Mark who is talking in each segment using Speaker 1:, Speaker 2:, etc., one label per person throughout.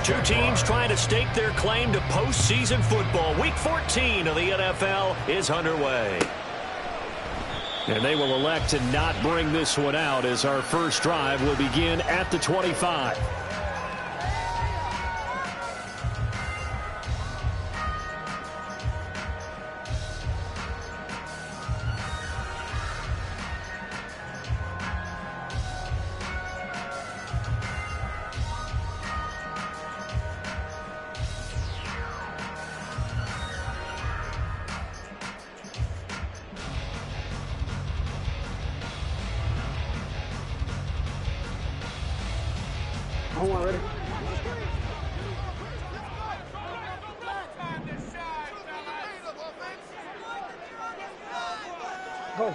Speaker 1: Two teams trying to stake their claim to postseason football. Week 14 of the NFL is underway. And they will elect to not bring this one out as our first drive will begin at the 25.
Speaker 2: Ready? Go.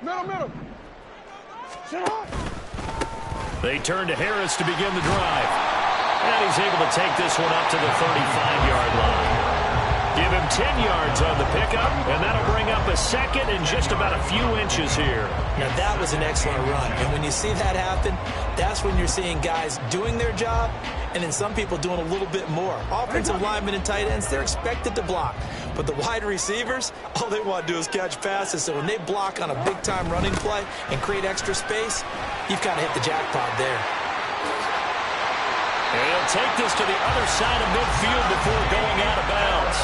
Speaker 2: Middle. Sit high.
Speaker 1: They turn to Harris to begin the drive. And he's able to take this one up to the 35-yard line. Give him 10 yards on the pickup, and that'll bring up a second and just about a few inches here.
Speaker 3: Now, that was an excellent run. And when you see that happen, that's when you're seeing guys doing their job and then some people doing a little bit more. Offensive linemen and tight ends, they're expected to block. But the wide receivers, all they want to do is catch passes. So when they block on a big-time running play and create extra space, you've kind of hit the jackpot there.
Speaker 1: And he'll take this to the other side of midfield before going out of bounds.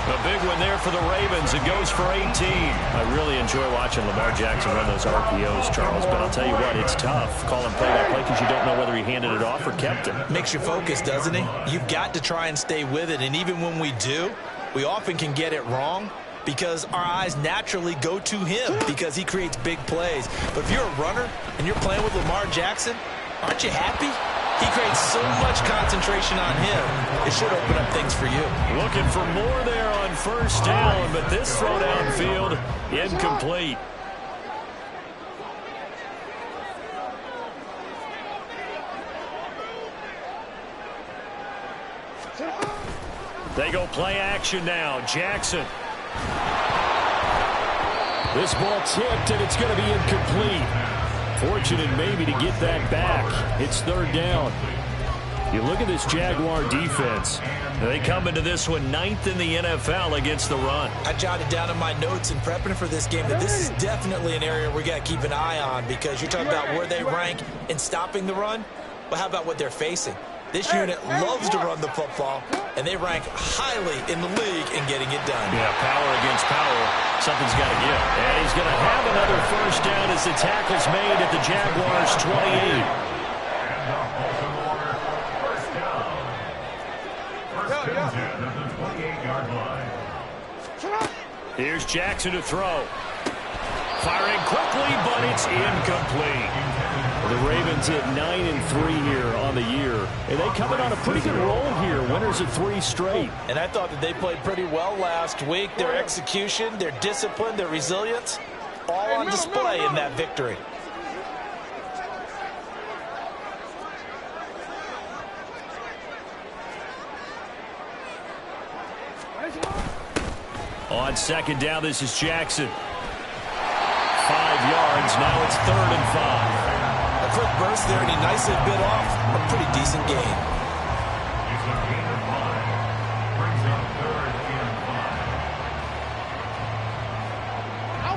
Speaker 1: A big one there for the Ravens. It goes for 18. I really enjoy watching Lamar Jackson run those RPOs, Charles, but I'll tell you what, it's tough calling play-by-play because you don't know whether he handed it off or kept it.
Speaker 3: Makes you focus, doesn't he? You've got to try and stay with it, and even when we do, we often can get it wrong because our eyes naturally go to him because he creates big plays. But if you're a runner and you're playing with Lamar Jackson, aren't you happy? He creates so much concentration on him. It should open up things for you.
Speaker 1: Looking for more there on first down, but this throw downfield incomplete. They go play action now. Jackson. This ball tipped, and it's going to be incomplete. Fortunate maybe to get that back. It's third down. You look at this Jaguar defense. They come into this one 9th in the NFL against the run.
Speaker 3: I jotted down in my notes in prepping for this game that this is definitely an area we got to keep an eye on because you're talking about where they rank in stopping the run. But how about what they're facing? This unit loves to run the football, and they rank highly in the league in getting it done.
Speaker 1: Yeah, power against power. Something's got to give. And he's going to have another first down as the tackle's made at the Jaguars' 28. Here's Jackson to throw. Firing quickly, but it's incomplete. The Ravens at 9-3 here on the year. And they coming on a pretty good roll here. Winners of 3 straight.
Speaker 3: And I thought that they played pretty well last week. Their execution, their discipline, their resilience, all on display in that victory.
Speaker 1: On second down, this is Jackson. 5 yards. Now it's 3rd and 5.
Speaker 3: A quick burst there, and he nicely bit off a pretty decent gain.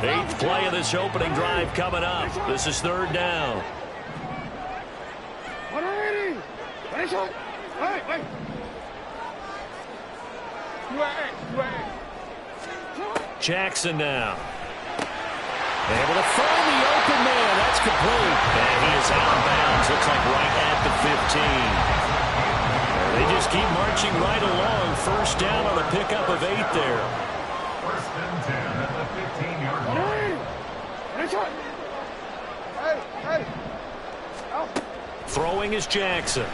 Speaker 1: Eighth play of this opening drive coming up. This is 3rd down. Jackson now. Able to find the open man. That's complete. And he is out of bounds. Looks like right at the 15. They just keep marching right along. First down on a pickup of 8 there.
Speaker 4: 1st and 10 at the 15-yard line.
Speaker 1: Throwing is Jackson.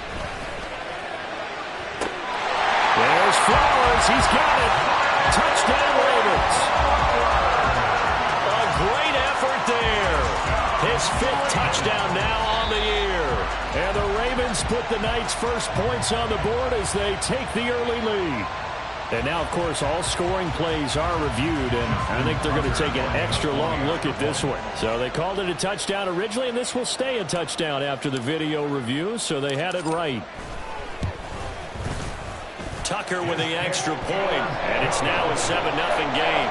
Speaker 1: There's Flowers. He's got it. Touchdown Ravens. A great effort there. His 5th touchdown now on the year. And the Ravens put the Knights' first points on the board as they take the early lead. And now, of course, all scoring plays are reviewed, and I think they're going to take an extra long look at this one. So they called it a touchdown originally, and this will stay a touchdown after the video review, so they had it right. Tucker with the extra point, and it's now a 7-0 game.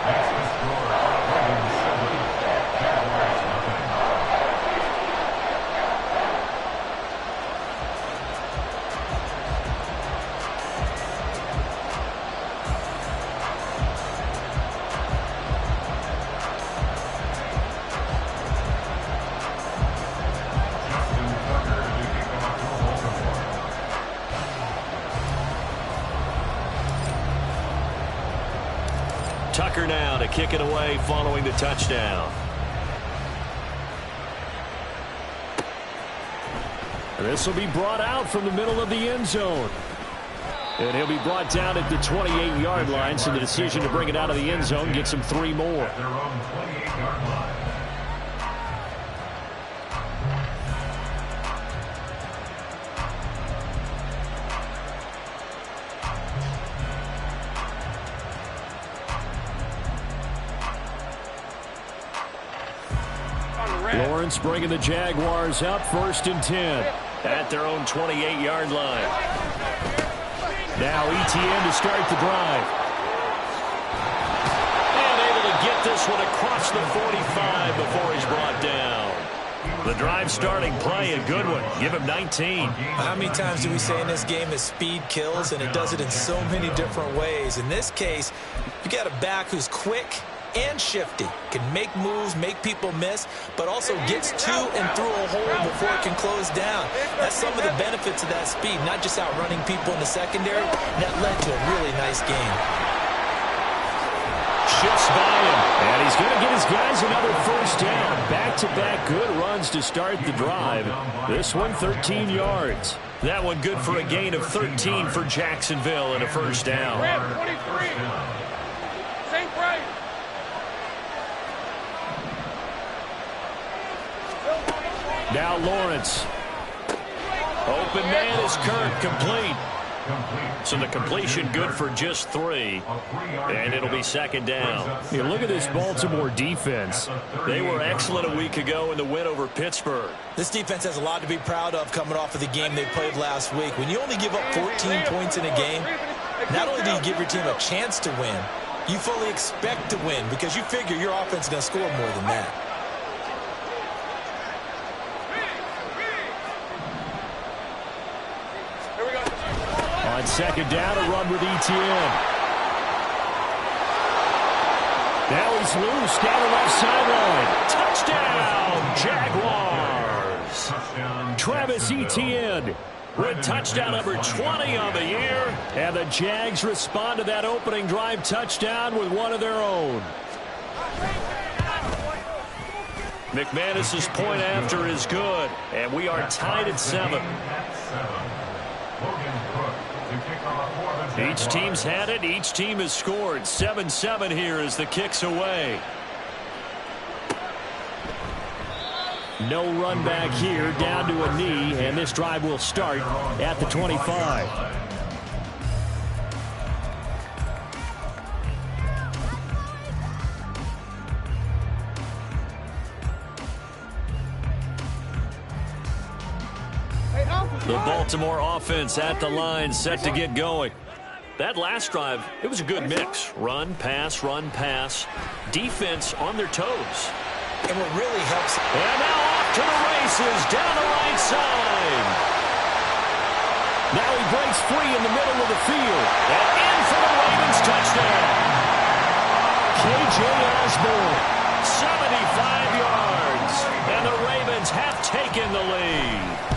Speaker 1: Tucker now to kick it away following the touchdown. This will be brought out from the middle of the end zone. And he'll be brought down at the 28-yard line, so the decision to bring it out of the end zone gets him 3 more.
Speaker 4: At their own 28-yard line.
Speaker 1: Lawrence bringing the Jaguars up, 1st and 10 at their own 28-yard line. Now ETN to start the drive. And able to get this one across the 45 before he's brought down. The drive starting play, a good one. Give him 19.
Speaker 3: How many times do we say in this game that speed kills, and it does it in so many different ways? In this case, you got a back who's quick and shifty, can make moves, make people miss, but also gets to and through a hole before it can close down. That's some of the benefits of that speed, not just outrunning people in the secondary. That led to a really nice game.
Speaker 1: Shifts by him, and he's going to get his guys another 1st down. Back-to-back good runs to start the drive. This one 13 yards. That one good for a gain of 13 for Jacksonville and a 1st down.
Speaker 2: 23. Same price.
Speaker 1: Now Lawrence. Open man is Kirk, complete. So the completion good for just 3. And it'll be 2nd down. You look at this Baltimore defense. They were excellent a week ago in the win over Pittsburgh.
Speaker 3: This defense has a lot to be proud of coming off of the game they played last week. When you only give up 14 points in a game, not only do you give your team a chance to win, you fully expect to win because you figure your offense is going to score more than that.
Speaker 1: On 2nd down, a run with ETN. Now he's loose down the left sideline. Touchdown, Jaguars. Travis Etienne with touchdown number 20 on the year. And the Jags respond to that opening drive touchdown with one of their own. McManus's point after is good. And we are tied at 7. Each team's had it. Each team has scored. 7-7 here as the kick's away. No run back here, down to a knee, and this drive will start at the 25. The Baltimore offense at the line, set to get going. That last drive, it was a good mix. Run, pass, defense on their toes.
Speaker 3: And what really helps...
Speaker 1: And now off to the races, down the right side. Now he breaks free in the middle of the field. And in for the Ravens touchdown. K.J. Osborne, 75 yards. And the Ravens have taken the lead.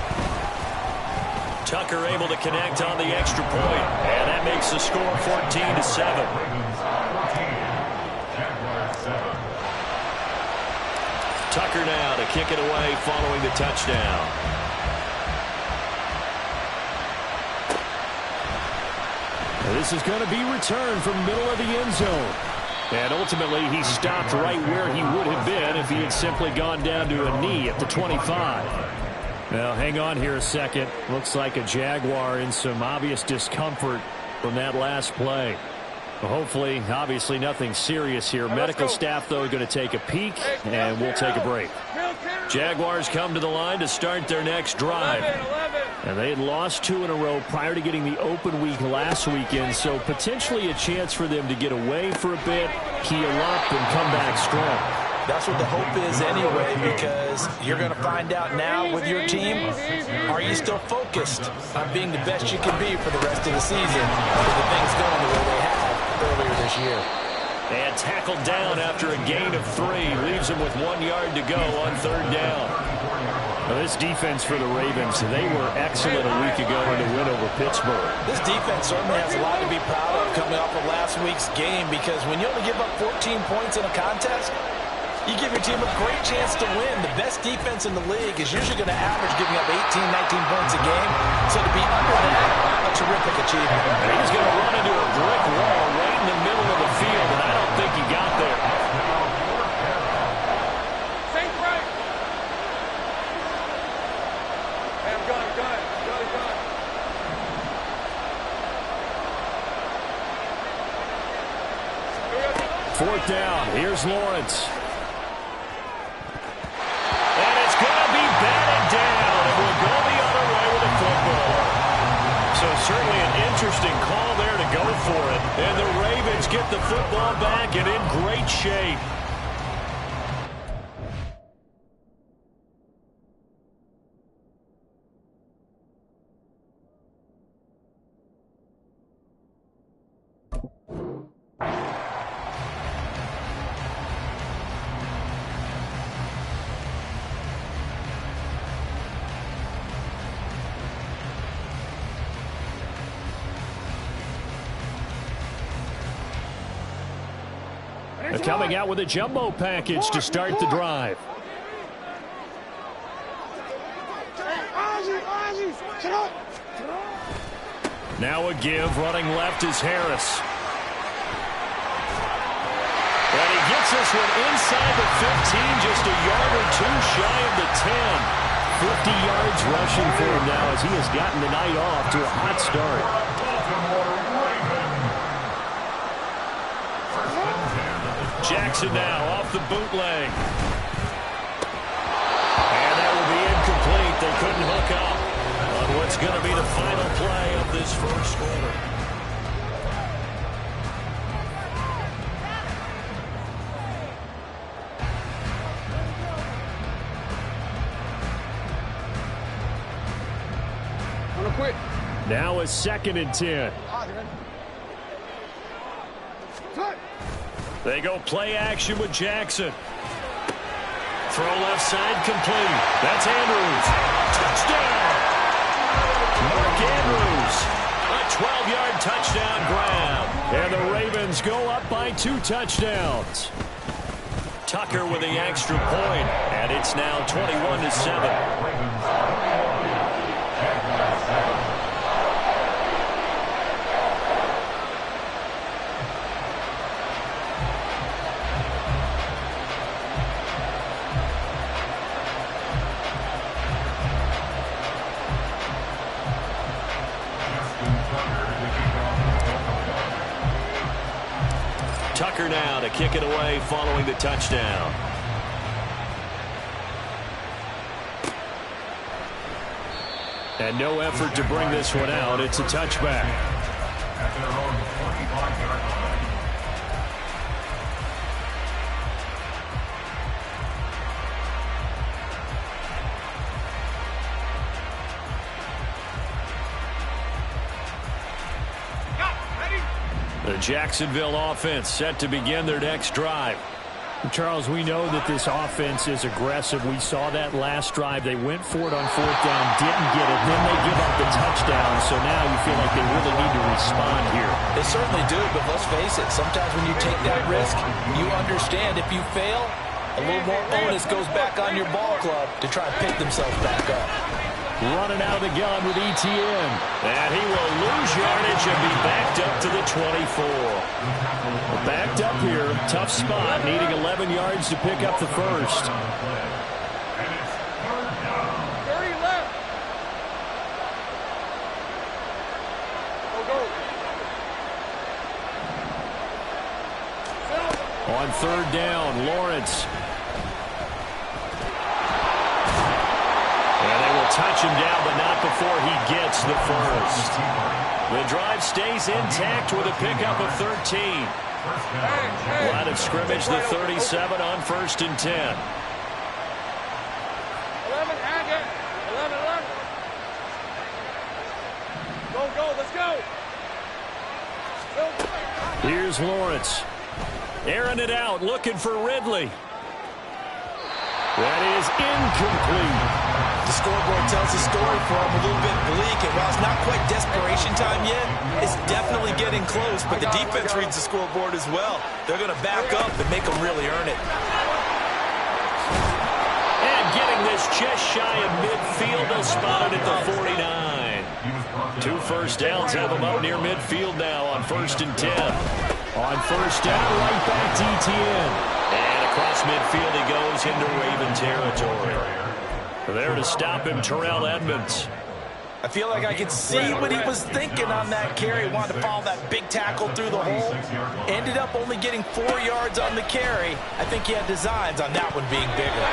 Speaker 1: Tucker able to connect on the extra point, and that makes the score 14-7. Tucker now to kick it away following the touchdown. This is going to be returned from the middle of the end zone. And ultimately, he stopped right where he would have been if he had simply gone down to a knee at the 25. Now, hang on here a second. Looks like a Jaguar in some obvious discomfort from that last play. Well, hopefully, obviously nothing serious here. Medical staff, though, going to take a peek, and we'll take a break. Jaguars come to the line to start their next drive. And they had lost 2 in a row prior to getting the open week last weekend, so potentially a chance for them to get away for a bit, heal up, and come back strong.
Speaker 3: That's what the hope is anyway, because you're going to find out now with your team, are you still focused on being the best you can be for the rest of the season with the things going the way they have earlier this year.
Speaker 1: And tackled down after a gain of 3. Leaves him with 1 yard to go on 3rd down. Well, this defense for the Ravens, they were excellent a week ago in the win over Pittsburgh.
Speaker 3: This defense certainly has a lot to be proud of coming off of last week's game, because when you only give up 14 points in a contest, you give your team a great chance to win. The best defense in the league is usually going to average giving up 18, 19 points a game. So to be under that, a terrific achievement.
Speaker 1: He's going to run into a brick wall right in the middle of the field, and I don't think he got there.
Speaker 2: Saint right. Hey, I'm gone.
Speaker 1: 4th down. Here's Lawrence. And it's going to be batted down. It will go the other way with the football. So certainly an interesting call there to go for it. And the Ravens get the football back and in great shape. Coming out with a jumbo package to start the drive. Now a give, running left is Harris. And he gets this one inside the 15, just a yard or 2 shy of the 10. 50 yards rushing for him now as he has gotten the night off to a hot start. Jackson now off the bootleg. And that will be incomplete. They couldn't hook up on what's going to be the final play of this first quarter. Now a 2nd and 10. They go play action with Jackson. Throw left side complete. That's Andrews. Touchdown! Mark Andrews. A 12-yard touchdown grab. And the Ravens go up by 2 touchdowns. Tucker with the extra point. And it's now 21-7. Tucker now to kick it away following the touchdown. And no effort to bring this one out. It's a touchback.
Speaker 4: At their own 45-yard line.
Speaker 1: The Jacksonville offense set to begin their next drive.
Speaker 5: Charles, we know that this offense is aggressive. We saw that last drive. They went for it on 4th down, didn't get it. Then they give up the touchdown. So now you feel like they really need to respond here.
Speaker 3: They certainly do, but let's face it. Sometimes when you take that risk, you understand if you fail, a little more onus goes back on your ball club to try and pick themselves back up.
Speaker 1: Running out of the gun with Etienne. And he will lose yardage and be backed up to the 24. Backed up here, tough spot, needing 11 yards to pick up the first.
Speaker 2: 30 left. Go.
Speaker 1: on third down. Lawrence. And they will touch him down, but not before he gets the first. The drive stays intact with a pickup of 13. Line of scrimmage, the 37 on 1st and 10.
Speaker 2: 11, Agate. 11. Go, let's go.
Speaker 1: Here's Lawrence. Airing it out, looking for Ridley. That is incomplete.
Speaker 3: The scoreboard tells the story for him, a little bit bleak, and while it's not quite desperation time yet, it's definitely getting close, but the defense reads the scoreboard as well. They're going to back up and make them really earn it.
Speaker 1: And getting this just shy of midfield, they'll spot it at the 49. 2 first downs have them up near midfield now on 1st and 10. On 1st down, right back to ETN. And across midfield he goes into Raven territory. There to stop him, Terrell Edmonds.
Speaker 3: I feel like I could see what he was thinking on that carry. He wanted to follow that big tackle through the hole. Ended up only getting 4 yards on the carry. I think he had designs on that one being bigger.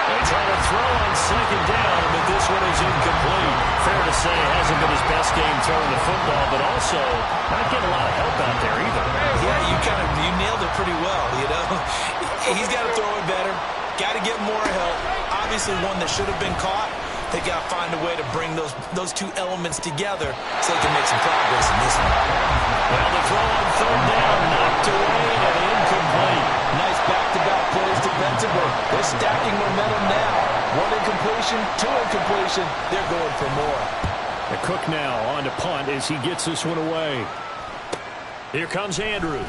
Speaker 1: They try to throw on 2nd down, but this one is incomplete. Fair to say it hasn't been his best game throwing the football, but also not getting a lot of help out there either.
Speaker 3: Yeah, you nailed it pretty well, you know. He's got to throw it better. Got to get more help. Obviously one that should have been caught. They got to find a way to bring those two elements together so they can make some progress in this one.
Speaker 1: Well, the throw on 3rd down, knocked away and incomplete.
Speaker 3: Nice back-to-back plays defensively. They're stacking momentum now. 1 incompletion, 2 incompletion. They're going for more.
Speaker 1: The Cook now on to punt as he gets this one away. Here comes Andrews.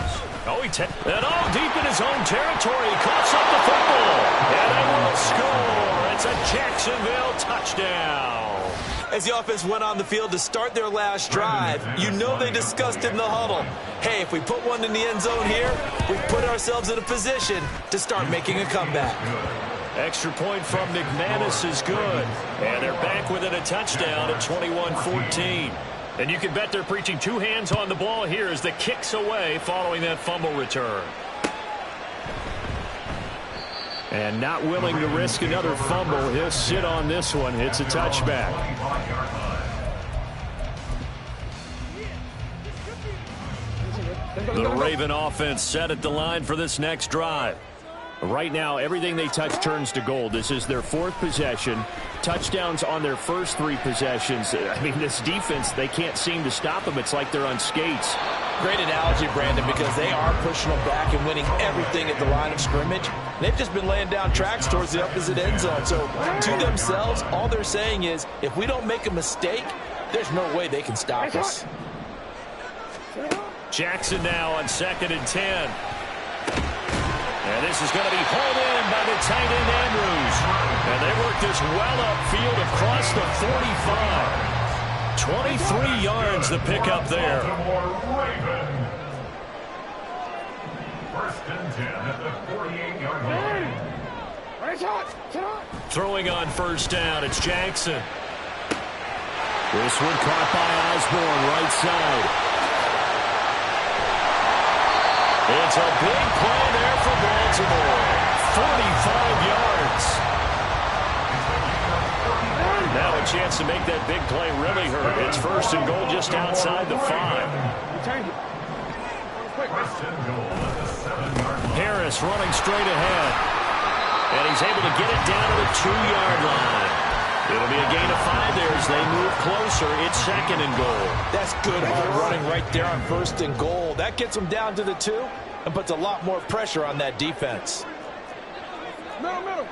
Speaker 1: Oh, and all deep in his own territory. He coughs up the football. And they will score. It's a Jacksonville touchdown.
Speaker 3: As the offense went on the field to start their last drive, you know they discussed in the huddle, hey, if we put one in the end zone here, we put ourselves in a position to start making a comeback.
Speaker 1: Extra point from McManus is good. And they're back within a touchdown at 21-14. And you can bet they're preaching 2 hands on the ball here as the kick's away following that fumble return. And not willing to risk another fumble. He'll sit on this one. It's a touchback. The Raven offense set at the line for this next drive. Right now, everything they touch turns to gold. This is their 4th possession. Touchdowns on their first 3 possessions. I mean, this defense, they can't seem to stop them. It's like they're on skates.
Speaker 3: Great analogy, Brandon, because they are pushing them back and winning everything at the line of scrimmage. They've just been laying down tracks towards the opposite end zone. So to themselves, all they're saying is, if we don't make a mistake, there's no way they can stop us.
Speaker 1: Jackson now on 2nd and 10. And this is going to be hauled in by the tight end Andrews. And they work this well upfield across the 45. 23 yards the pickup there.
Speaker 4: 1st and 10 at the 48-yard line.
Speaker 1: Throwing on 1st down, it's Jackson. This one caught by Osborne, right side. It's a big play there for Baltimore. 45 yards. Now a chance to make that big play really hurt. It's 1st and goal just outside the 5. Harris running straight ahead. And he's able to get it down to the 2-yard line. It'll be a gain of 5 there as they move closer. It's 2nd and goal.
Speaker 3: That's good hard running right there on 1st and goal. That gets them down to the 2 and puts a lot more pressure on that defense.
Speaker 2: Middle.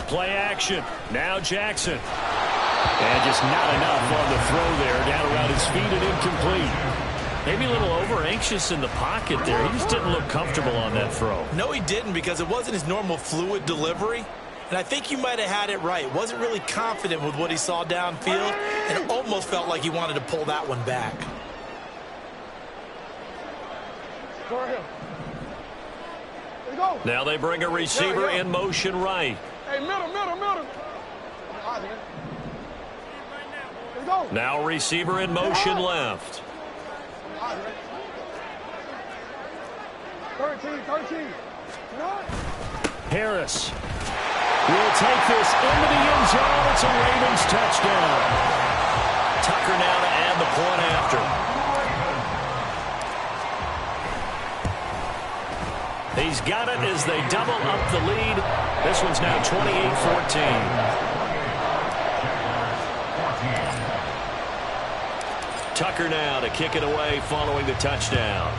Speaker 1: Play action. Now Jackson. And just not enough on the throw there. Down around his feet and incomplete. Maybe a little over-anxious in the pocket there. He just didn't look comfortable on that throw.
Speaker 3: No, he didn't, because it wasn't his normal fluid delivery. And I think you might have had it right. Wasn't really confident with what he saw downfield, and it almost felt like he wanted to pull that one back.
Speaker 1: Now they bring a receiver in motion right.
Speaker 2: Hey, middle.
Speaker 1: Now receiver in motion left.
Speaker 5: Harris will take this into the end zone. It's a Ravens touchdown.
Speaker 1: Tucker now to add the point after. He's got it as they double up the lead. This one's now 28-14. Tucker now to kick it away following the touchdown.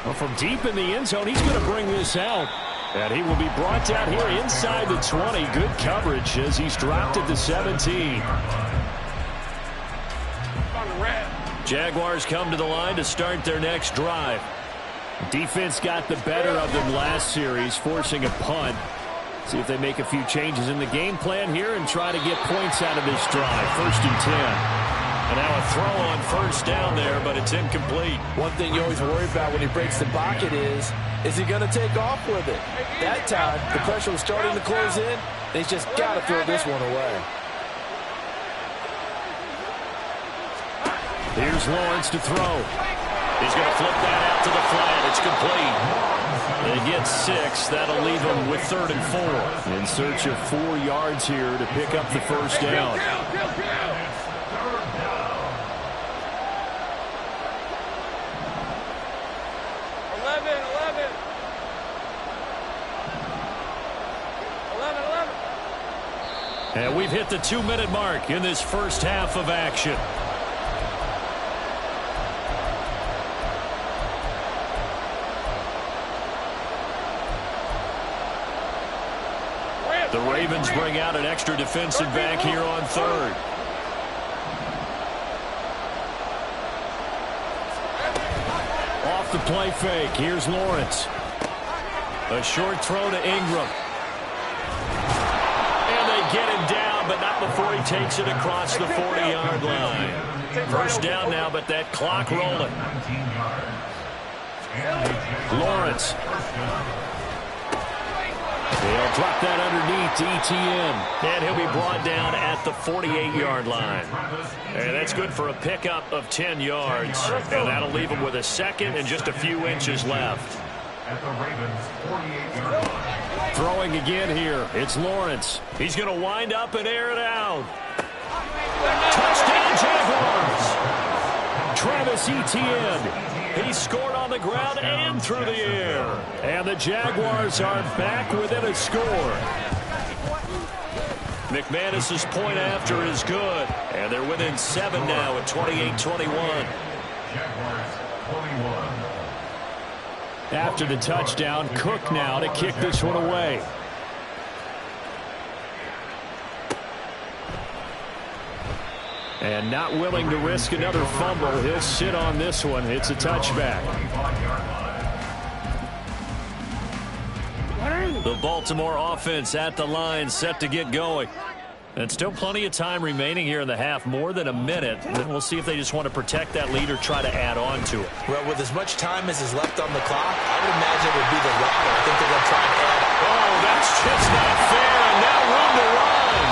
Speaker 5: Well, from deep in the end zone, he's going to bring this out. And he will be brought down here inside the 20. Good coverage as he's dropped at the 17. Jaguars come to the line to start their next drive. Defense got the better of them last series, forcing a punt. See if they make a few changes in the game plan here and try to get points out of this drive. 1st and 10. And now a throw on first down there, but it's incomplete.
Speaker 3: One thing you always worry about when he breaks the pocket is he going to take off with it? That time, the pressure was starting to close in. They just got to throw this one away.
Speaker 5: Here's Lawrence to throw. He's going to flip that out to the flat. It's complete. They get 6. That'll leave them with 3rd and 4. In search of 4 yards here to pick up the first down.
Speaker 2: 11.
Speaker 5: And we've hit the 2-minute mark in this first half of action. The Ravens bring out an extra defensive back here on 3rd. Off the play fake. Here's Lawrence. A short throw to Ingram. And they get him down, but not before he takes it across the 40-yard line. First down now, but that clock rolling. Lawrence. They'll drop that underneath to ETN. And he'll be brought down at the 48-yard line. And that's good for a pickup of 10 yards. And that'll leave him with a second and just a few inches left.
Speaker 4: At the Ravens' 48-yard line.
Speaker 5: Throwing again here. It's Lawrence. He's going to wind up and air it out. Touchdown, Jaguars. Travis Etienne. He scored on the ground and through the air. And the Jaguars are back within a score. McManus's point after is good. And they're within 7 now at 28-21.
Speaker 4: Jaguars 21.
Speaker 5: After the touchdown, Cook now to kick this one away. And not willing to risk another fumble. He'll sit on this one. It's a touchback. The Baltimore offense at the line, set to get going. And still plenty of time remaining here in the half, more than a minute. Then we'll see if they just want to protect that lead or try to add on to it.
Speaker 3: Well, with as much time as is left on the clock, I would imagine it would be the latter. I think they're going to try and add.
Speaker 5: Oh, that's just not fair. And now room to run.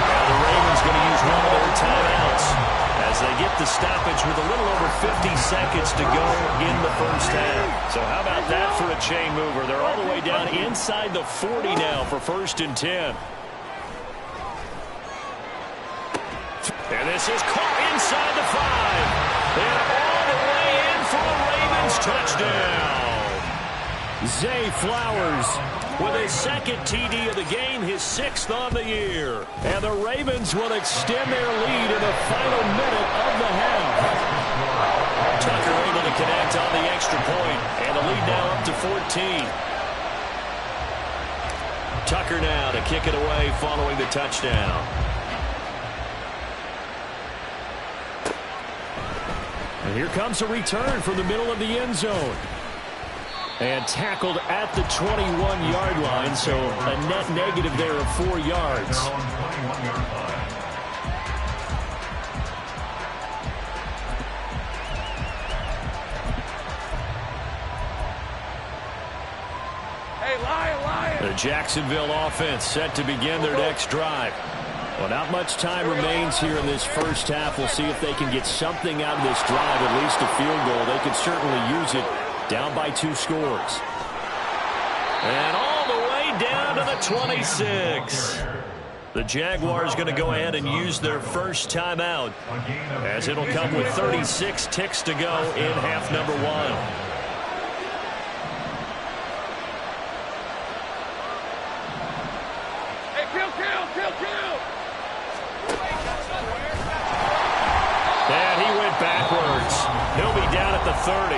Speaker 5: Now the Ravens going to use one of their timeouts as they get the stoppage with a little over 50 seconds to go in the first half. So how about that for a chain mover? They're all the way down inside the 40 now for 1st and 10. And this is caught inside the 5. And all the way in for a Ravens touchdown. Zay Flowers with his 2nd TD of the game, his 6th on the year. And the Ravens will extend their lead in the final minute of the half. Tucker able to connect on the extra point. And the lead now up to 14. Tucker now to kick it away following the touchdown. And here comes a return from the middle of the end zone. And tackled at the 21-yard line, so a net negative there of 4 yards.
Speaker 2: Hey, Lion.
Speaker 5: The Jacksonville offense set to begin their next drive.
Speaker 1: Well, not much time remains here in this first half. We'll see if they can get something out of this drive, at least a field goal. They could certainly use it, down by 2 scores. And all the way down to the 26. The Jaguars going to go ahead and use their first timeout, as it'll come with 36 ticks to go in half number 1. And he went backwards. He'll be down at the 30.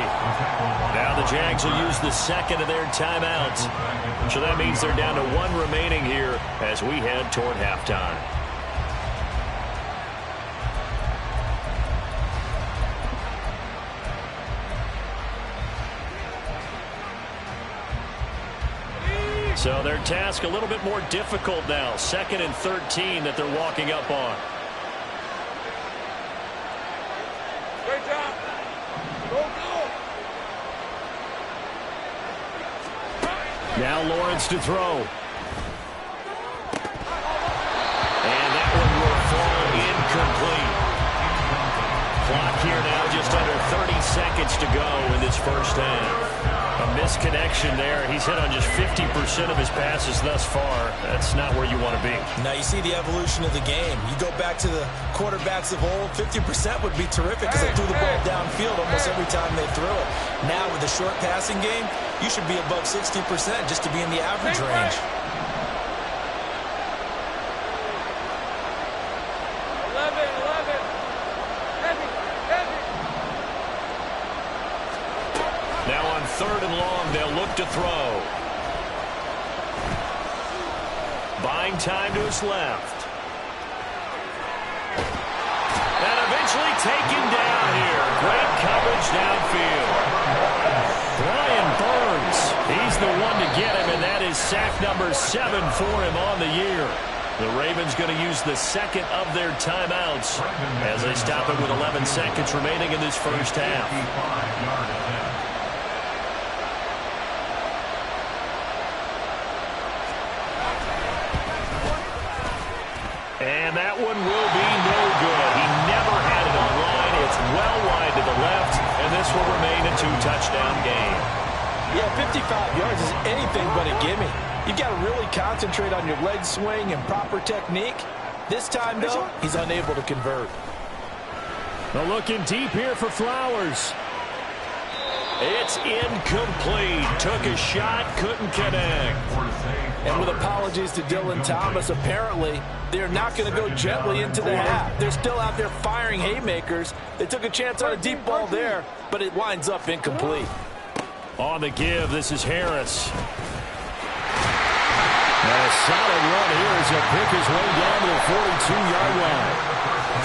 Speaker 1: Now the Jags will use the second of their timeouts. So that means they're down to 1 remaining here as we head toward halftime. So their task a little bit more difficult now. 2nd and 13 that they're walking up on.
Speaker 2: Great job. Go, go.
Speaker 1: Now Lawrence to throw. And that one will fall incomplete. Clock here now just under 30 seconds to go in this first half. A misconnection there. He's hit on just 50% of his passes thus far. That's not where you want to be.
Speaker 3: Now you see the evolution of the game. You go back to the quarterbacks of old, 50% would be terrific because they threw the ball downfield almost every time they threw it. Now with the short passing game, you should be above 60% just to be in the average range.
Speaker 2: 11. Heavy.
Speaker 1: Now on 3rd and long, they'll look to throw. Buying time to his left. And eventually taken down here. Great coverage downfield. Brian Burns, he's the one to get him, and that is sack number 7 for him on the year. The Ravens going to use the second of their timeouts as they stop it with 11 seconds remaining in this first half. And that one will be no good. He never had it on line. It's well wide to the left, and this will remain a 2-touchdown game.
Speaker 3: Yeah, 55 yards is anything but a gimme. You've got to really concentrate on your leg swing and proper technique. This time, though, he's unable to convert.
Speaker 1: Well, looking deep here for Flowers. It's incomplete. Took a shot, couldn't connect.
Speaker 3: And with apologies to Dylan Thomas, apparently they're not going to go gently into the half. They're still out there firing haymakers. They took a chance on a deep ball there, but it winds up incomplete.
Speaker 1: On the give, this is Harris. And a solid run here as he'll pick his way down to the 42-yard line.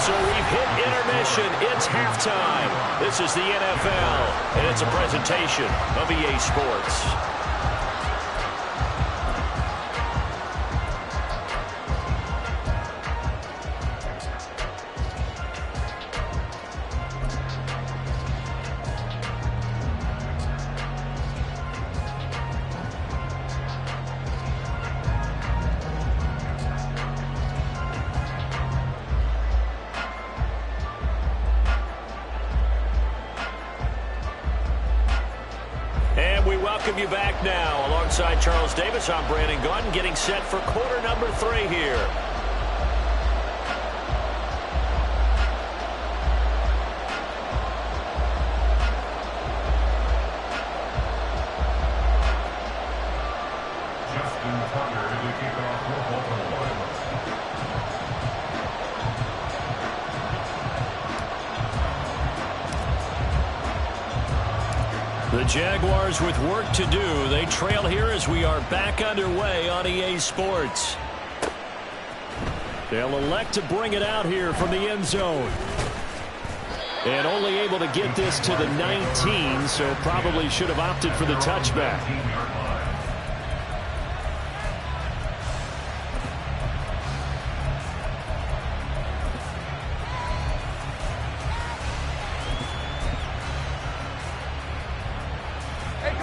Speaker 1: So we've hit intermission. It's halftime. This is the NFL, and it's a presentation of EA Sports. Welcome you back now. Alongside Charles Davis, I'm Brandon Gunn, getting set for quarter number 3 here. The Jaguars with work to do. They trail here as we are back underway on EA Sports. They'll elect to bring it out here from the end zone. And only able to get this to the 19, so probably should have opted for the touchback.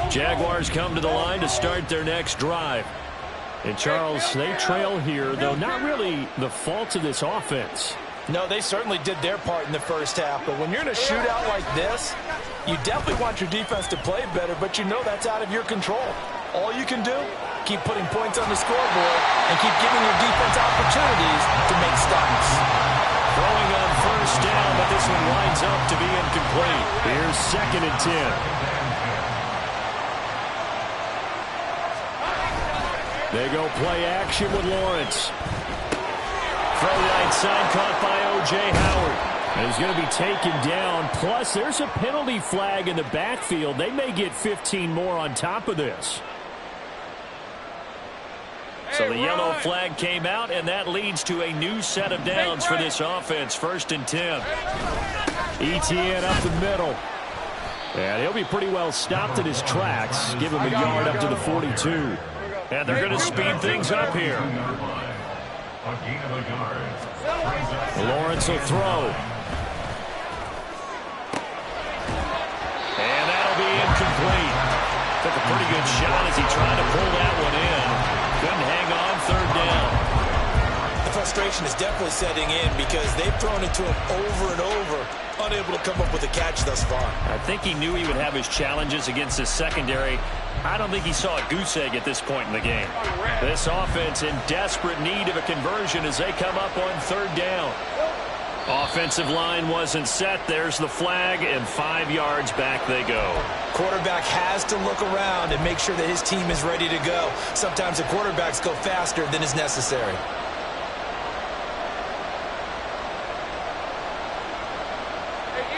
Speaker 1: Jaguars come to the line to start their next drive. And Charles, they trail here, though not really the fault of this offense.
Speaker 3: No, they certainly did their part in the first half, but when you're in a shootout like this, you definitely want your defense to play better, but you know that's out of your control. All you can do, keep putting points on the scoreboard and keep giving your defense opportunities to make stops.
Speaker 1: Throwing on first down, but this one winds up to be incomplete. Here's 2nd and 10. They go play action with Lawrence. Throw right side caught by O.J. Howard. And he's going to be taken down. Plus, there's a penalty flag in the backfield. They may get 15 more on top of this. So the yellow flag came out, and that leads to a new set of downs for this offense. 1st and 10. Etienne up the middle. And he'll be pretty well stopped in his tracks. Give him a yard up to the 42. And they're going to speed things up here. Lawrence will throw. And that'll be incomplete. Took a pretty good shot as he tried to pull that one in. Couldn't hang on 3rd down.
Speaker 3: The frustration is definitely setting in because they've thrown it to him over and over, unable to come up with a catch thus far.
Speaker 1: I think he knew he would have his challenges against his secondary. I don't think he saw a goose egg at this point in the game. This offense in desperate need of a conversion as they come up on 3rd down. Offensive line wasn't set. There's the flag, and 5 yards back they go.
Speaker 3: Quarterback has to look around and make sure that his team is ready to go. Sometimes the quarterbacks go faster than is necessary.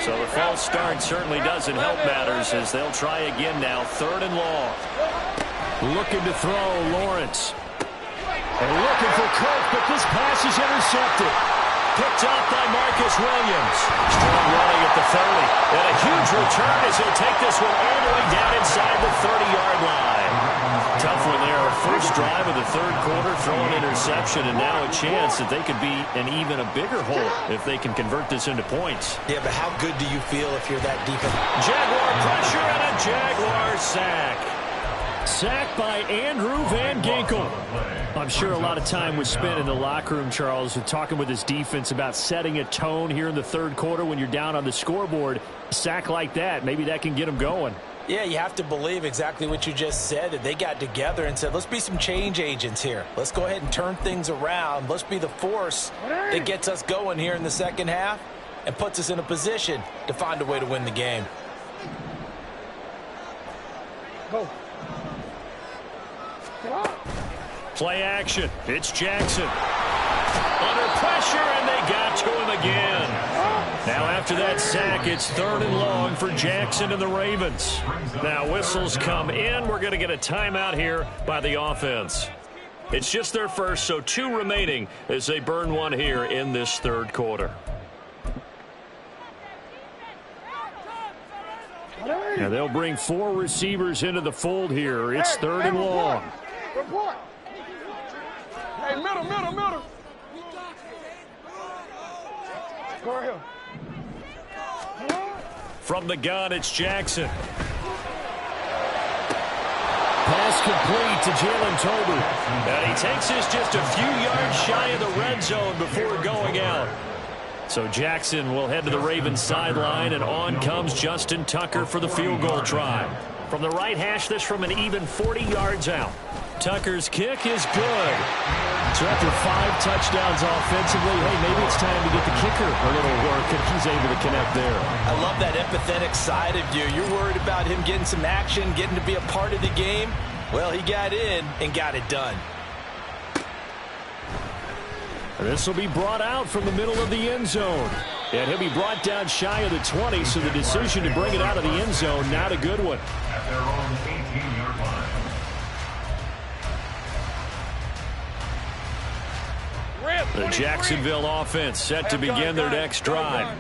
Speaker 1: So the false start certainly doesn't help matters as they'll try again now. 3rd and long. Looking to throw, Lawrence. And looking for Kirk, but this pass is intercepted. Picked up by Marcus Williams. Strong running at the 30. And a huge return as he'll take this one all the way down inside the 30-yard line. Tough one there. First drive of the 3rd quarter, throwing interception, and now a chance that they could be an even a bigger hole if they can convert this into points.
Speaker 3: Yeah, but how good do you feel if you're that defense?
Speaker 1: Jaguar pressure and a Jaguar sack. Sacked by Andrew Van Ginkel. I'm sure a lot of time was spent in the locker room, Charles, talking with his defense about setting a tone here in the 3rd quarter when you're down on the scoreboard. A sack like that, maybe that can get them going.
Speaker 3: Yeah, you have to believe exactly what you just said, that they got together and said, let's be some change agents here. Let's go ahead and turn things around. Let's be the force that gets us going here in the 2nd half and puts us in a position to find a way to win the game.
Speaker 2: Go.
Speaker 1: Play action. It's Jackson. Under pressure, and they got to him again. Now after that sack, it's 3rd and long for Jackson and the Ravens. Now whistles come in. We're going to get a timeout here by the offense. It's just their first, so 2 remaining as they burn one here in this 3rd quarter. Now they'll bring 4 receivers into the fold here. It's 3rd and long.
Speaker 2: Report. Hey, middle. Go ahead.
Speaker 1: From the gun, it's Jackson. Pass complete to Jalen Tolbert. And he takes this just a few yards shy of the red zone before going out. So Jackson will head to the Ravens sideline, and on comes Justin Tucker for the field goal try. From the right hash, this from an even 40 yards out. Tucker's kick is good. So after 5 touchdowns offensively, hey, maybe it's time to get the kicker a little work, and he's able to connect there.
Speaker 3: I love that empathetic side of you. You're worried about him getting some action, getting to be a part of the game. Well, he got in and got it done.
Speaker 1: This will be brought out from the middle of the end zone. And he'll be brought down shy of the 20, so the decision to bring it out of the end zone, not a good one.
Speaker 4: At their own 18-yard line.
Speaker 1: The Jacksonville offense set to begin their next drive.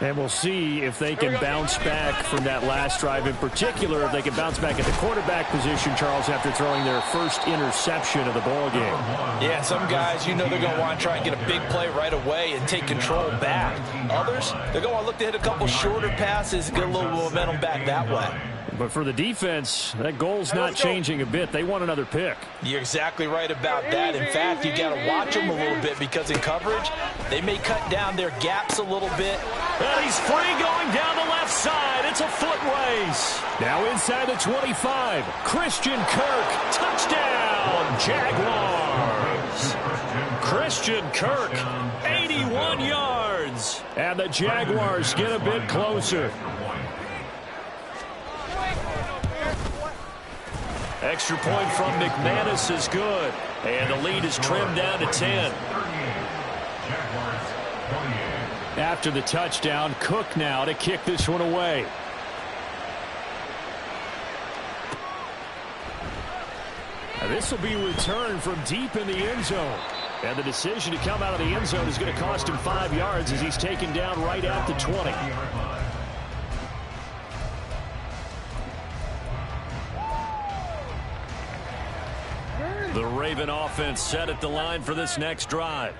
Speaker 1: And we'll see if they can bounce back from that last drive, in particular, if they can bounce back at the quarterback position, Charles, after throwing their first interception of the ball game.
Speaker 3: Yeah, some guys, they're going to want to try and get a big play right away and take control back. Others, they're going to want to look to hit a couple shorter passes, get a little momentum back that way.
Speaker 1: But for the defense, that goal's not changing a bit. They want another pick.
Speaker 3: You're exactly right about that. In fact, you got to watch them a little bit because in coverage, they may cut down their gaps a little bit.
Speaker 1: And he's free going down the left side. It's a foot race. Now inside the 25. Christian Kirk. Touchdown, Jaguars. Christian Kirk, 81 yards. And the Jaguars get a bit closer. Extra point from McManus is good. And the lead is trimmed down to 10. After the touchdown, Cook now to kick this one away. This will be returned from deep in the end zone. And the decision to come out of the end zone is going to cost him 5 yards as he's taken down right at the 20. The Raven offense set at the line for this next drive.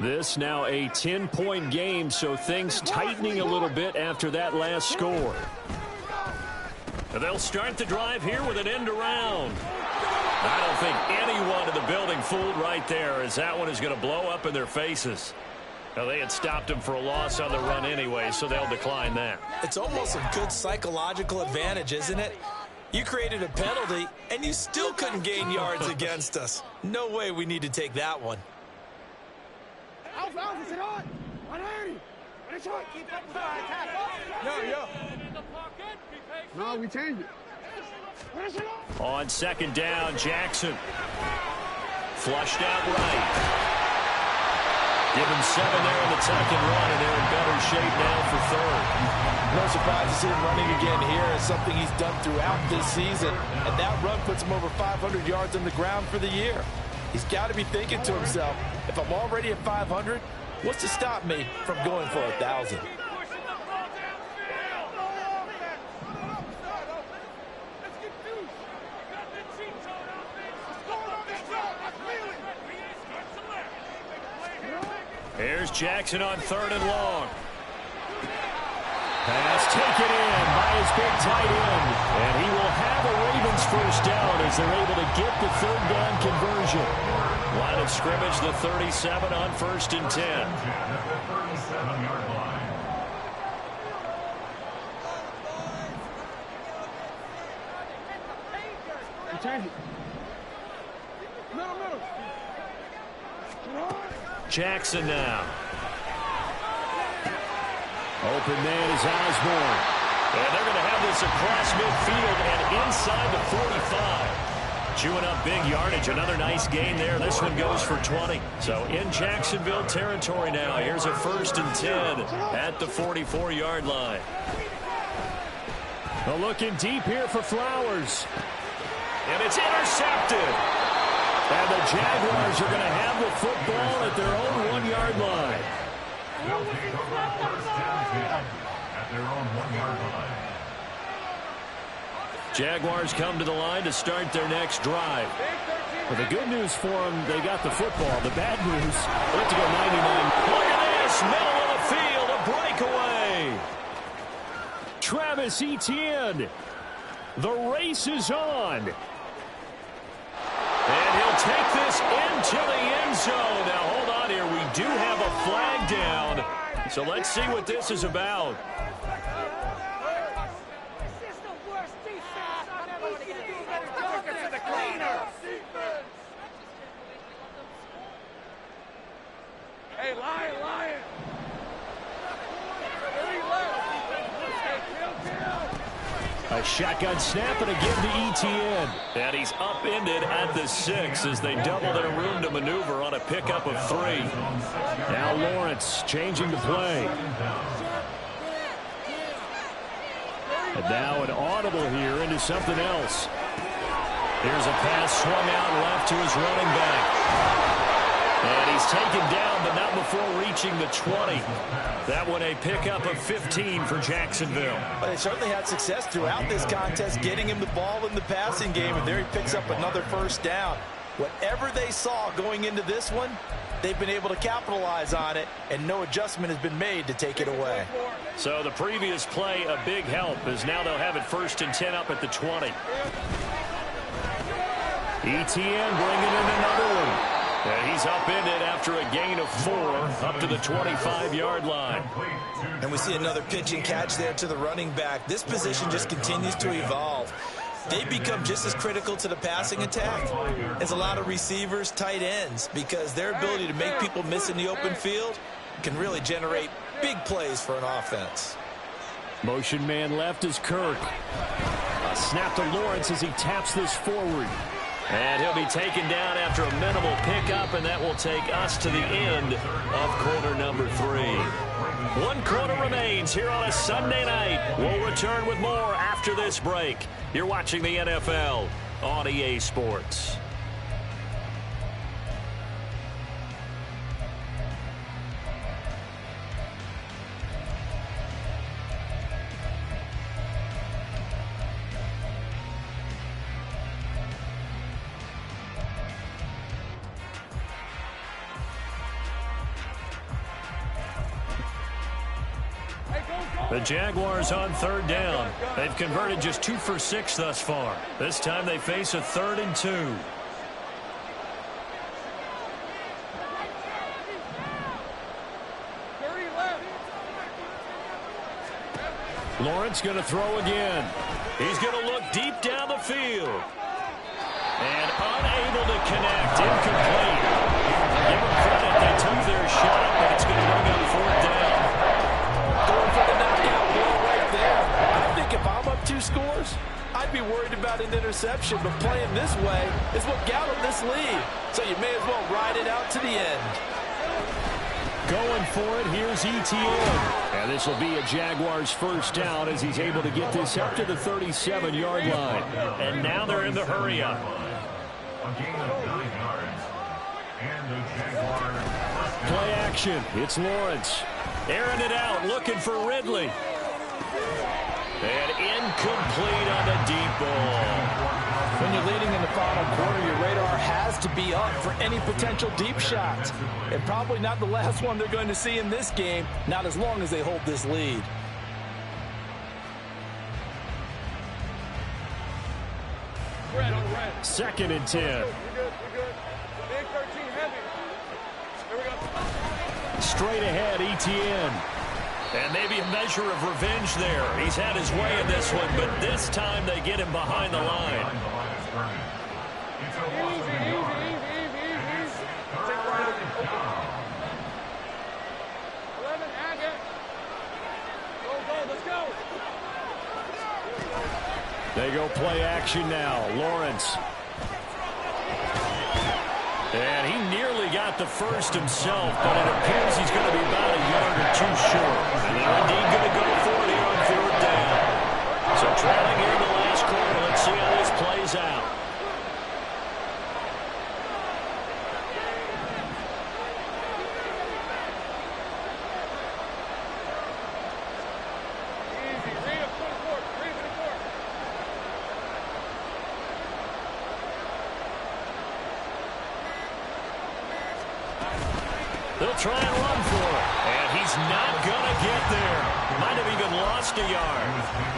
Speaker 1: This now a 10-point game, so things tightening a little bit after that last score. They'll start the drive here with an end around. I don't think anyone in the building fooled right there, as that one is going to blow up in their faces. Now, they had stopped him for a loss on the run anyway, so they'll decline that.
Speaker 3: It's almost a good psychological advantage, isn't it? You created a penalty, and you still couldn't gain yards against us. No way we need to take that one.
Speaker 2: No, we changed it.
Speaker 1: On second down, Jackson. Flushed out right. Give him 7 there in the second run, and they're in better shape now for third.
Speaker 3: No surprise to see him running again here. It's something he's done throughout this season. And that run puts him over 500 yards on the ground for the year. He's got to be thinking to himself, if I'm already at 500, what's to stop me from going for 1,000?
Speaker 1: Here's Jackson on 3rd and long. Pass taken in by his big tight end. And he will have a Ravens first down as they're able to get the 3rd down conversion. Line of scrimmage, the 37 on 1st and 10.
Speaker 2: Change it. Middle.
Speaker 1: Jackson now. Open man is Osborne. And they're going to have this across midfield and inside the 45. Chewing up big yardage. Another nice gain there. This one goes for 20. So in Jacksonville territory now. Here's a 1st and 10 at the 44-yard line. Looking deep here for Flowers. And it's intercepted. And the Jaguars are going to have the football at their own 1-yard line.
Speaker 4: They'll take over first down at their own 1-yard line.
Speaker 1: Jaguars come to the line to start their next drive. But the good news for them, they got the football. The bad news, they have to go 99. Look at this, middle of the field, a breakaway. Travis Etienne. The race is on. And he'll take this into the end zone. Now, hold on here. We do have a flag down. So let's see what this is about.
Speaker 2: Hey, Lion.
Speaker 1: A shotgun snap and again to Etienne. And he's upended at the 6 as they double their room to maneuver on a pickup of 3. Now Lawrence changing the play. And now an audible here into something else. Here's a pass swung out left to his running back. And he's taken down, but not before reaching the 20. That one a pickup of 15 for Jacksonville.
Speaker 3: But they certainly had success throughout this contest, getting him the ball in the passing game, and there he picks up another first down. Whatever they saw going into this one, they've been able to capitalize on it, and no adjustment has been made to take it away.
Speaker 1: So the previous play, a big help, as now they'll have it 1st and 10 up at the 20. Etienne bringing in another one. And he's upended after a gain of 4 up to the 25-yard line.
Speaker 3: And we see another pitch and catch there to the running back. This position just continues to evolve. They become just as critical to the passing attack as a lot of receivers, tight ends, because their ability to make people miss in the open field can really generate big plays for an offense.
Speaker 1: Motion man left is Kirk. A snap to Lawrence as he taps this forward. And he'll be taken down after a minimal pickup, and that will take us to the end of quarter number 3. 1 quarter remains here on a Sunday night. We'll return with more after this break. You're watching the NFL on EA Sports. The Jaguars on 3rd down. They've converted just 2 for 6 thus far. This time they face a 3rd and 2. Lawrence going to throw again. He's going to look deep down the field. And unable to connect. Incomplete. Give them credit. They took their shot, but it's going to bring up 4th down.
Speaker 3: Going for the knockout blow right there. I think if I'm up 2 scores, I'd be worried about an interception, but playing this way is what got them this lead. So you may as well ride it out to the end.
Speaker 1: Going for it, here's Etienne. And this will be a Jaguars 1st down as he's able to get this up to the 37-yard line. And now they're in the hurry-up.
Speaker 4: A gain of 9 yards. And the Jaguars.
Speaker 1: Play action. It's Lawrence. Airing it out, looking for Ridley. And incomplete on the deep ball.
Speaker 3: When you're leading in the final quarter, your radar has to be up for any potential deep shots. And probably not the last one they're going to see in this game, not as long as they hold this lead.
Speaker 1: Second and 10.
Speaker 2: We're good. Big 13 heavy. Here we go.
Speaker 1: Straight ahead, Etienne. And maybe a measure of revenge there. He's had his way in this one, but this time they get him behind the line.
Speaker 2: Easy. 11, and it. Go, let's go.
Speaker 1: They go play action now. Lawrence. And he nearly got the first himself, but it appears he's going to be about a yard or 2 short. And they're indeed going to go for it here on 4th down. So trailing here in the last quarter. Let's see how this plays out. They'll try and run for it. And he's not going to get there. Might have even lost a yard.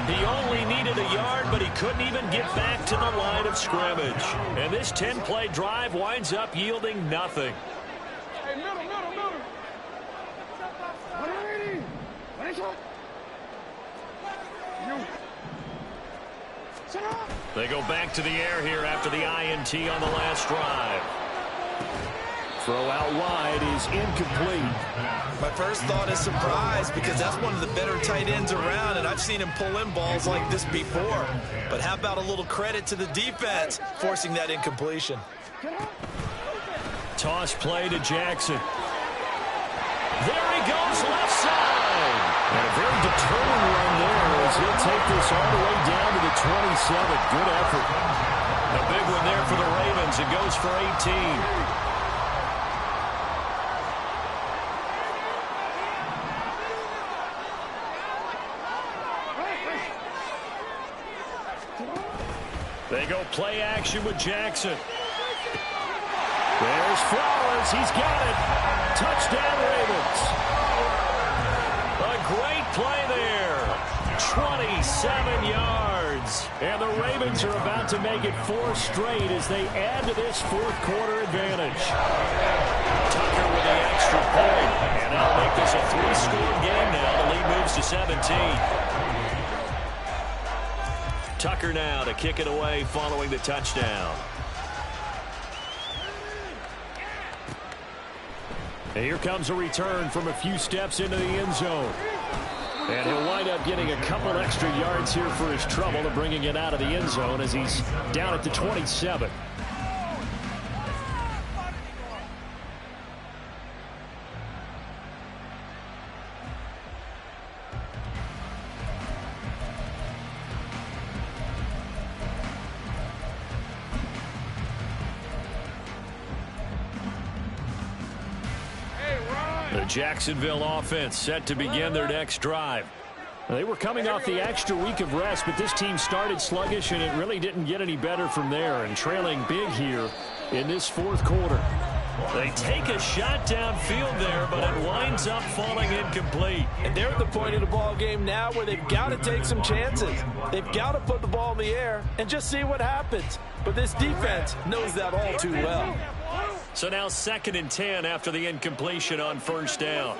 Speaker 1: He only needed a yard, but he couldn't even get back to the line of scrimmage. And this 10-play drive winds up yielding nothing.
Speaker 2: Hey, middle. 180.
Speaker 1: They go back to the air here after the INT on the last drive. Throw out wide is incomplete.
Speaker 3: My first thought is surprise, because that's one of the better tight ends around, and I've seen him pull in balls like this before. But how about a little credit to the defense forcing that incompletion?
Speaker 1: Toss play to Jackson. There he goes, left side. And a very determined run there as he'll take this all the way down to the 27. Good effort. A big one there for the Ravens. It goes for 18. They go play action with Jackson. There's Flowers. He's got it. Touchdown, Ravens. A great play there. 27 yards. And the Ravens are about to make it 4 straight as they add to this fourth quarter advantage. Tucker with the extra point. And that'll make this a 3-score game now. The lead moves to 17. Tucker now to kick it away following the touchdown. And here comes a return from a few steps into the end zone. And he'll wind up getting a couple extra yards here for his trouble and bringing it out of the end zone as he's down at the 27. The Jacksonville offense set to begin their next drive. They were coming off the extra week of rest, but this team started sluggish, and it really didn't get any better from there, and trailing big here in this fourth quarter. They take a shot downfield there, but it winds up falling incomplete.
Speaker 3: And they're at the point of the ball game now where they've got to take some chances. They've got to put the ball in the air and just see what happens. But this defense knows that all too well.
Speaker 1: So now 2nd and 10 after the incompletion on first down.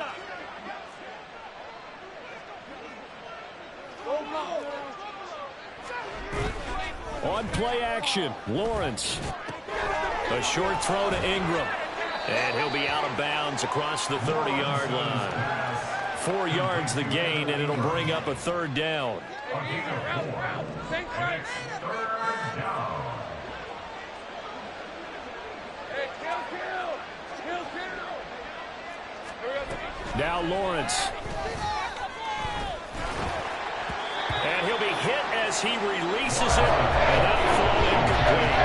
Speaker 1: On play action, Lawrence. A short throw to Ingram. And he'll be out of bounds across the 30-yard line. 4 yards the gain, and it'll bring up a 3rd down. Now Lawrence. And he'll be hit as he releases it. And that'll fall incomplete.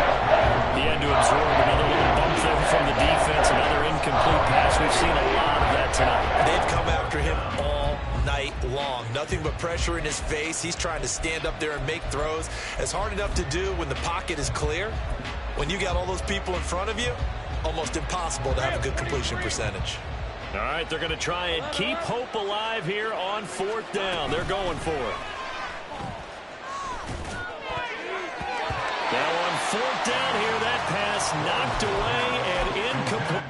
Speaker 1: He had to absorb another little bump there from the defense. Another incomplete pass. We've seen a lot of that tonight.
Speaker 3: They've come after him all night long. Nothing but pressure in his face. He's trying to stand up there and make throws. It's hard enough to do when the pocket is clear. When you got all those people in front of you, almost impossible to have a good completion percentage.
Speaker 1: All right, they're going to try and keep hope alive here on 4th down. They're going for it. Now on 4th down here, that pass knocked away and incomplete.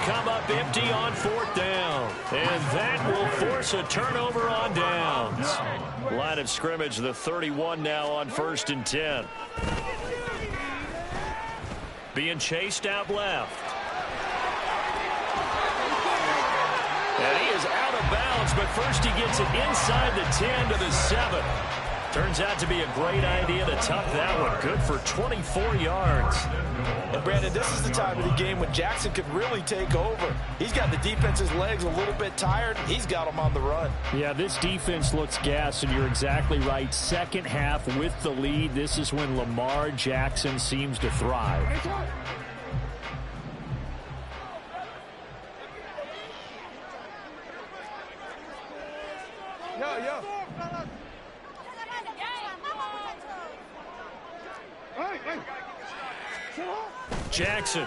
Speaker 1: Come up empty on 4th down. And that will force a turnover on downs. Line of scrimmage, the 31 now on 1st and 10. Being chased out left. And he is out of bounds, but first he gets it inside the 10 to the 7. Turns out to be a great idea to tuck that one. Good for 24 yards.
Speaker 3: And Brandon, this is the time of the game when Jackson could really take over. He's got the defense's legs a little bit tired. He's got them on the run.
Speaker 1: Yeah, this defense looks gassed, and you're exactly right. Second half with the lead. This is when Lamar Jackson seems to thrive. Jackson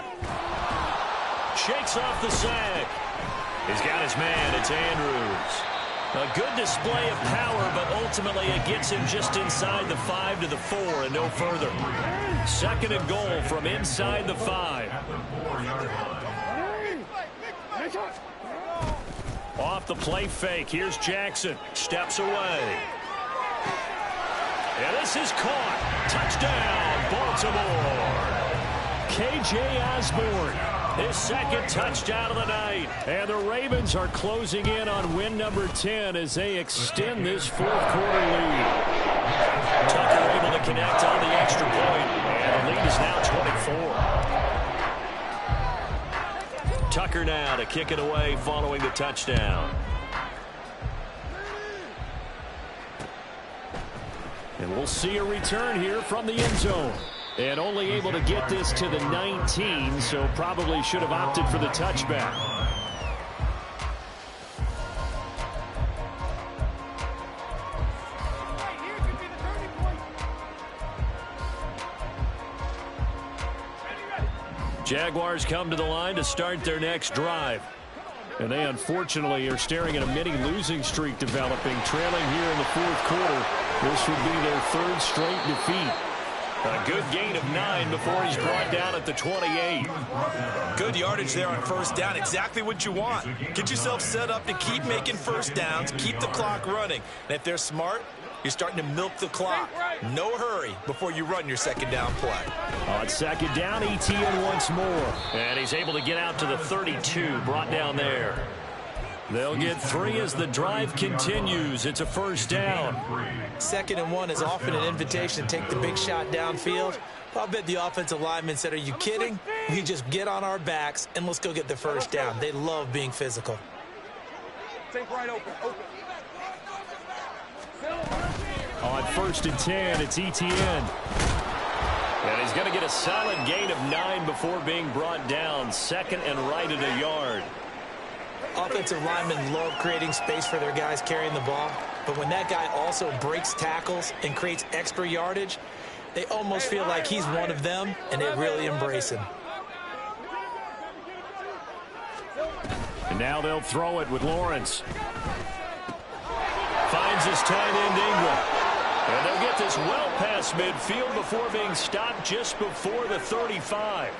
Speaker 1: shakes off the sack. He's got his man. It's Andrews. A good display of power, but ultimately it gets him just inside the 5 to the 4 and no further. 2nd and goal from inside the 5. Off the play fake. Here's Jackson. Steps away. And this is caught. Touchdown, Baltimore. K.J. Osborne, his 2nd touchdown of the night. And the Ravens are closing in on win number 10 as they extend this fourth quarter lead. Tucker able to connect on the extra point, and the lead is now 24. Tucker now to kick it away following the touchdown. And we'll see a return here from the end zone. And only able to get this to the 19, so probably should have opted for the touchback. Jaguars come to the line to start their next drive. And they unfortunately are staring at a mini losing streak developing, trailing here in the fourth quarter. This would be their third straight defeat. A good gain of 9 before he's brought down at the 28.
Speaker 3: Good yardage there on first down. Exactly what you want. Get yourself set up to keep making first downs, keep the clock running. And if they're smart, you're starting to milk the clock. No hurry before you run your second down play.
Speaker 1: On second down, ETN once more. And he's able to get out to the 32, brought down there. They'll get 3 as the drive continues. It's a first down.
Speaker 3: 2nd and 1 is often an invitation to take the big shot downfield. I'll bet the offensive lineman said, are you kidding? We just get on our backs and let's go get the first down. They love being physical.
Speaker 2: Take right open.
Speaker 1: On 1st and 10, it's ETN. And he's going to get a solid gain of 9 before being brought down. 2nd and right at a yard.
Speaker 3: Offensive linemen love creating space for their guys carrying the ball. But when that guy also breaks tackles and creates extra yardage, they almost feel like he's one of them, and they really embrace him.
Speaker 1: And now they'll throw it with Lawrence. Finds his tight end Ingram. And they'll get this well past midfield before being stopped just before the 35.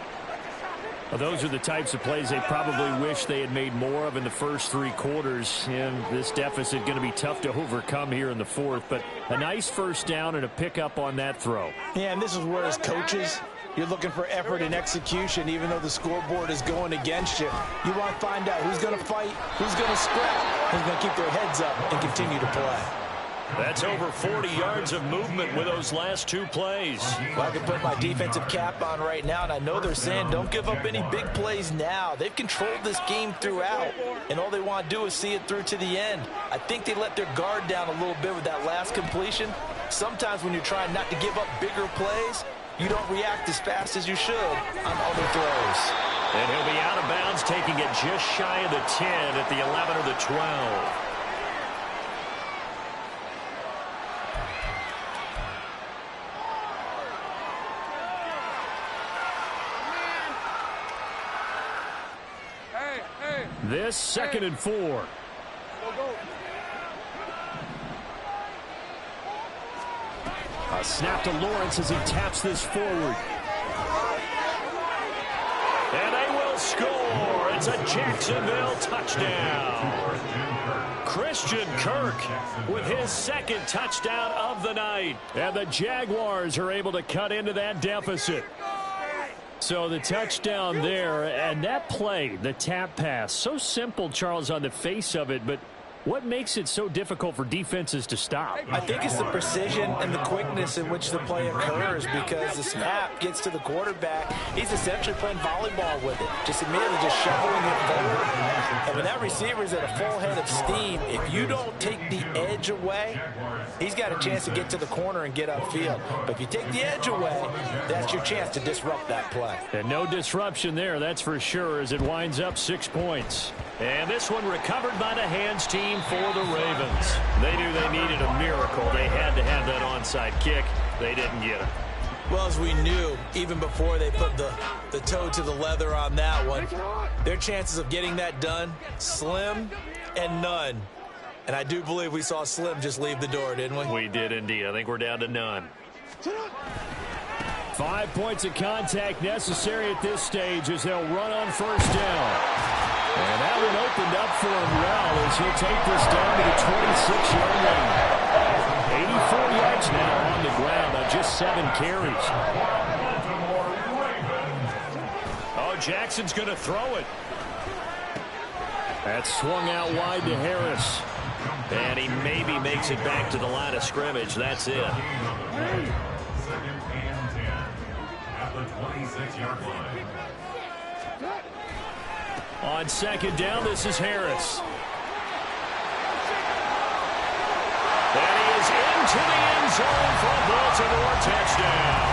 Speaker 1: Well, those are the types of plays they probably wish they had made more of in the first 3 quarters. And this deficit going to be tough to overcome here in the 4th. But a nice first down and a pickup on that throw.
Speaker 6: Yeah, and this is where as coaches, you're looking for effort and execution, even though the scoreboard is going against you. You want to find out who's going to fight, who's going to scrap, who's going to keep their heads up and continue to play.
Speaker 1: That's over 40 yards of movement with those last 2 plays.
Speaker 3: Well, I can put my defensive cap on right now, and I know they're saying don't give up any big plays now. They've controlled this game throughout, and all they want to do is see it through to the end. I think they let their guard down a little bit with that last completion. Sometimes when you're trying not to give up bigger plays, you don't react as fast as you should on other throws.
Speaker 1: And he'll be out of bounds, taking it just shy of the 10 at the 11 or the 12. This 2nd and 4.
Speaker 2: Go.
Speaker 1: A snap to Lawrence as he taps this forward. And they will score. It's a Jacksonville touchdown. Christian Kirk with his 2nd touchdown of the night. And the Jaguars are able to cut into that deficit. So the touchdown there, and that play, the tap pass, so simple, Charles, on the face of it, but what makes it so difficult for defenses to stop?
Speaker 3: I think it's the precision and the quickness in which the play occurs, because the snap gets to the quarterback. He's essentially playing volleyball with it, just immediately just shoveling it forward. And when that receiver's at a full head of steam, if you don't take the edge away, he's got a chance to get to the corner and get upfield. But if you take the edge away, that's your chance to disrupt that play.
Speaker 1: And no disruption there, that's for sure, as it winds up 6 points. And this one recovered by the hands team for the Ravens. They knew they needed a miracle. They had to have that onside kick. They didn't get it.
Speaker 3: Well, as we knew, even before they put the toe to the leather on that one, their chances of getting that done, slim and none. And I do believe we saw Slim just leave the door, didn't we?
Speaker 1: We did indeed. I think we're down to none. 5 points of contact necessary at this stage as they'll run on first down. And that one opened up for him well as he'll take this down to the 26-yard line. 84 yards now on the ground on just 7 carries. Oh, Jackson's going to throw it. That's swung out wide to Harris. And he maybe makes it back to the line of scrimmage. That's it.
Speaker 4: 2nd and 10 at the 26-yard line.
Speaker 1: On 2nd down, this is Harris. And he is into the end zone for a Baltimore touchdown.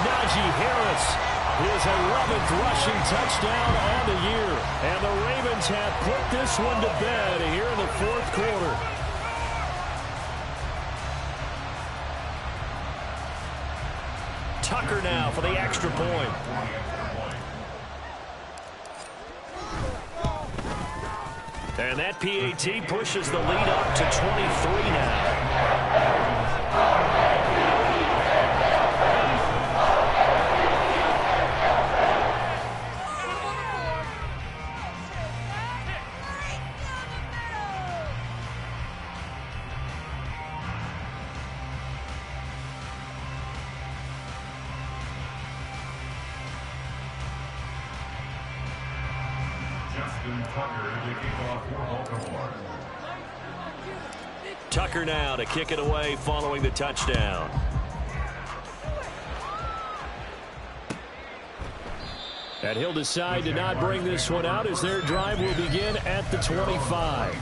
Speaker 1: Najee Harris, his 11th rushing touchdown on the year. And the Ravens have put this one to bed here in the 4th quarter. Tucker now for the extra point. And that PAT pushes the lead up to 23 now. Tucker now to kick it away following the touchdown. And he'll decide to not bring this one out as their drive will begin at the 25.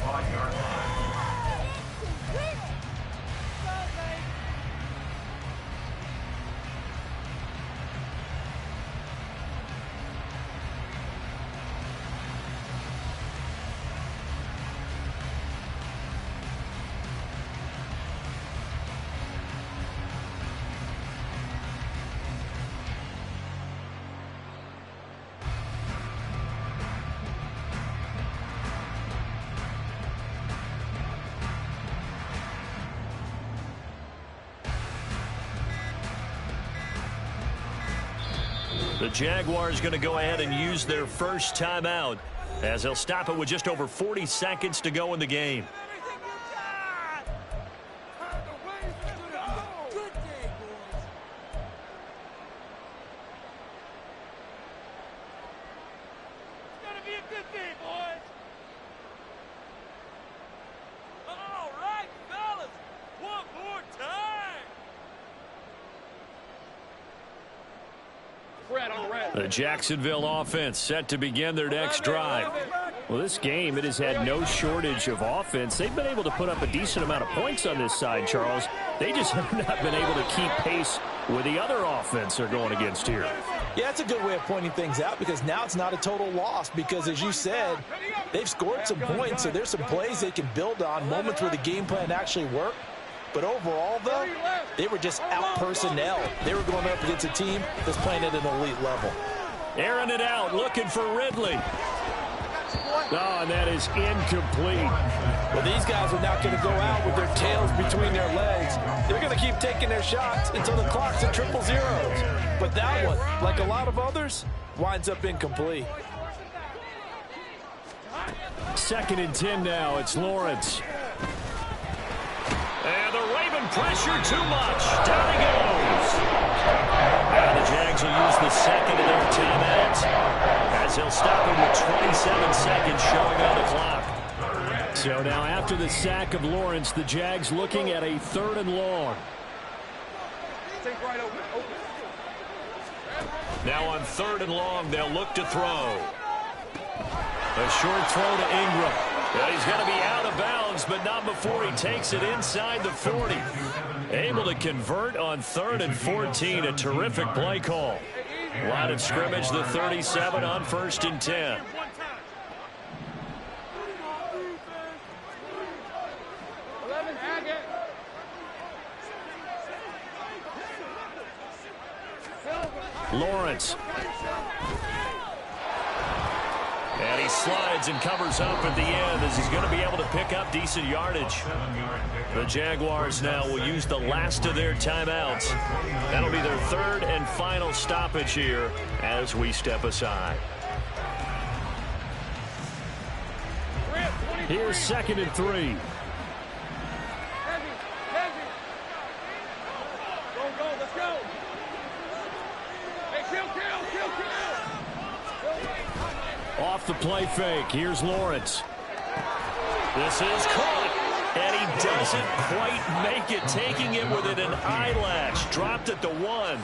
Speaker 1: The Jaguars going to go ahead and use their first timeout as they'll stop it with just over 40 seconds to go in the game. The Jacksonville offense set to begin their next drive. Well, this game, it has had no shortage of offense. They've been able to put up a decent amount of points on this side, Charles. They just have not been able to keep pace with the other offense they're going against here.
Speaker 3: Yeah, that's a good way of pointing things out because now it's not a total loss because, as you said, they've scored some points, so there's some plays they can build on, moments where the game plan actually worked. But overall, though, they were just out-personnel. They were going up against a team that's playing at an elite level.
Speaker 1: Airing it out, looking for Ridley. Oh, and that is incomplete.
Speaker 3: Well, these guys are not going to go out with their tails between their legs. They're going to keep taking their shots until the clock's at 000. But that one, like a lot of others, winds up incomplete.
Speaker 1: 2nd and 10 now. It's Lawrence. And the Raven pressure too much. Down he goes. And the Jags will use the second of their timeouts as they'll stop him with 27 seconds showing on the clock. So now after the sack of Lawrence, the Jags looking at a 3rd and long. Now on 3rd and long, they'll look to throw. A short throw to Ingram. Well, he's going to be out of bounds, but not before he takes it inside the 40. Able to convert on 3rd and 14. A terrific play call. Line of scrimmage, the 37 on 1st and 10. Lawrence. And he slides and covers up at the end as he's going to be able to pick up decent yardage. The Jaguars now will use the last of their timeouts. That'll be their 3rd and final stoppage here as we step aside. Here's 2nd and 3. Off the play fake. Here's Lawrence. This is caught, and he doesn't quite make it, taking it within an eyelash. Dropped it to 1.
Speaker 5: Well,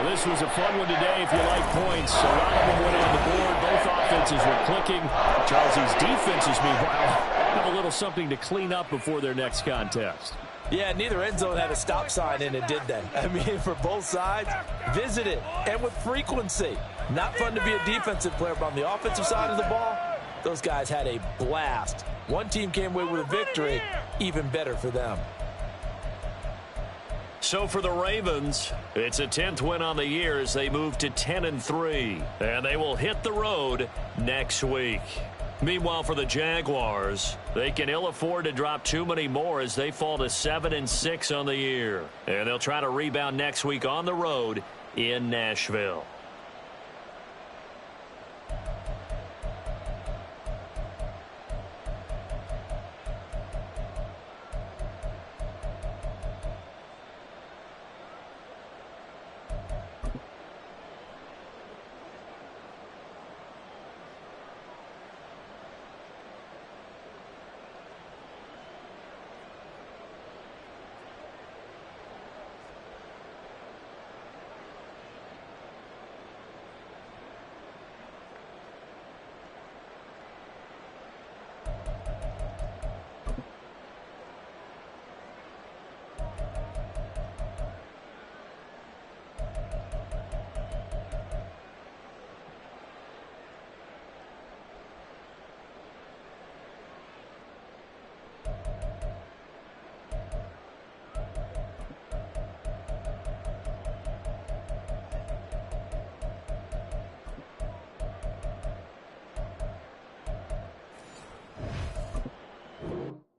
Speaker 5: this was a fun one today if you like points. A lot of them went on the board. Both offenses were clicking. Charles, these defenses, meanwhile, have a little something to clean up before their next contest.
Speaker 3: Yeah, neither end zone had a stop sign in it, did they? I mean, for both sides, visit it, and with frequency. Not fun to be a defensive player, but on the offensive side of the ball, those guys had a blast. One team came away with a victory, even better for them.
Speaker 1: So for the Ravens, it's a 10th win on the year as they move to 10-3. And they will hit the road next week. Meanwhile, for the Jaguars, they can ill afford to drop too many more as they fall to 7-6 on the year. And they'll try to rebound next week on the road in Nashville.